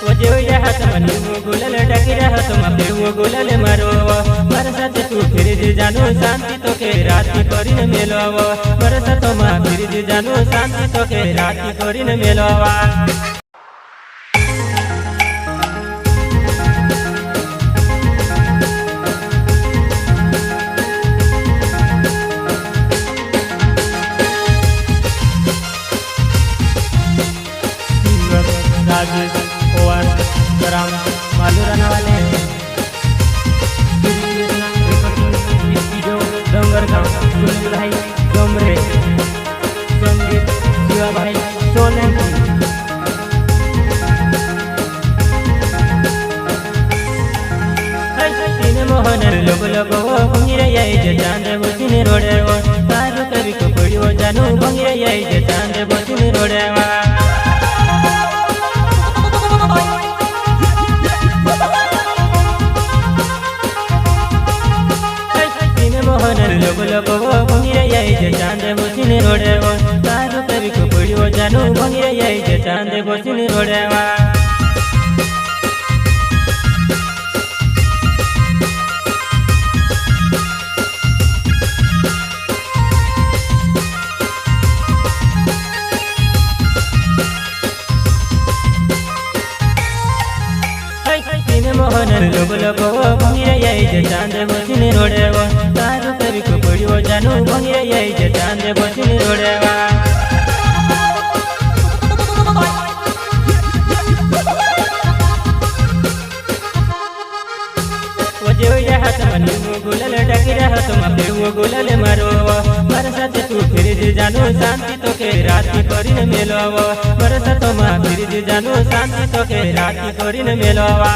वजे हाथ मनी गुलाल डाकी रहा तुम अपने गुलाल मारो मारा साथ तू फिर जानो शांति तो के राति करीन मेलवा मारा साथ मा फिर जानो शांति तो के राति करीन मेलवा राजेश ओवार राम मालूराना वाले डोंगर गाँव सुनील भाई डोमरे संगीत शिवा भाई सोलंकी तीन मोहन लोग लोगो भंगिरा ये चांद बसिन रोडे तारू कवि को पड़ियो जानू भंगिरा ये चांद बसिन रोडे लोग लोगो भंगिरा ये चांद बसिन रोडे तारू कवि को पड़ियो जानू भंगिरा ये चांद बसिन रोडे मोहन लोग लोगो भंगिरा ये चांद बसिन रोडे तारू कवि को पड़ियो जानू भंगिरा ये चांद बसिन रोडे वजे हाथ मनी गुलाल डाकी रहा तुम अपने गुलाल मारो मारा साथ तू फिर जानो शांति तो के राति करीन मेलवा मारा साथ मा फिर जानो शांति तो के राति करीन मेलवा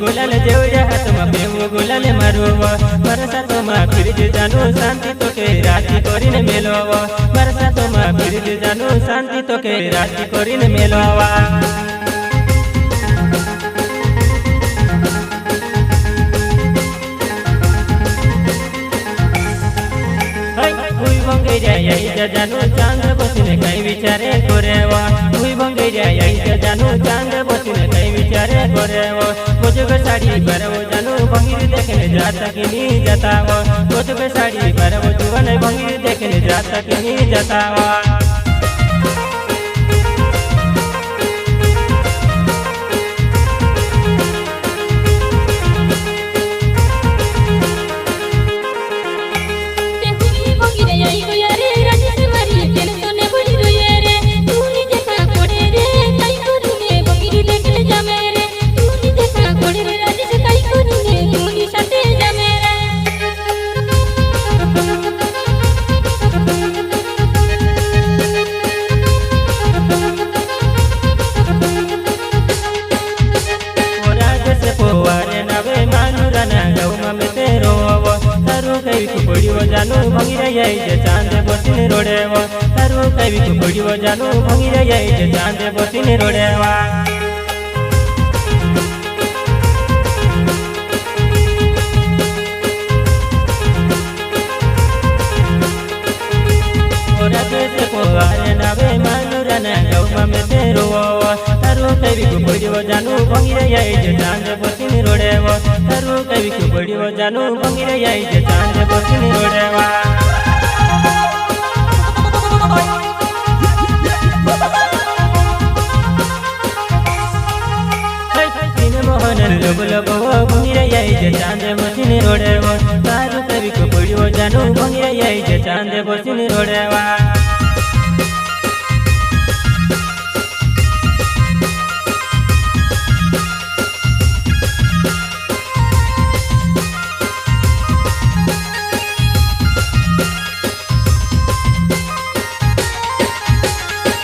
गुलाल जेवजा हाथ में गुलाल मारो मारा साथ मा फिर जानो शांति तो के राति करीन मेलवा मारा साथ मा फिर जानो शांति तो के राति करीन मेलवा हुई भंगे जाए जानो चांद बसिन कई विचारे करेवा हुई भंगे जाए जानो चांद बसिन कई विचारे करेवा मुझे साड़ी पर वो जानू भंगिर देखने जाता कि नहीं जाता मुझे साड़ी पर वो जुआन भंगिर देखने जाता कि नहीं जाता जानू भंगिरा ये चांद बसिन रोडे तारू कवि को पड़ियो जानू भंगिरा ये चांद बसिन रोडे कवि को पड़ियो जानू भंगिरा ये चांद बसिन रोडे तारू कवि को पड़ियो जानू भंगिरा ये चांद बसिन रोडे मोहन लोग लोगो भंगिरा ये चांद बसिन रोडे तारू कवि को पड़ियो जानू भंगिरा ये चांद चांदे बसीने रोड्यावा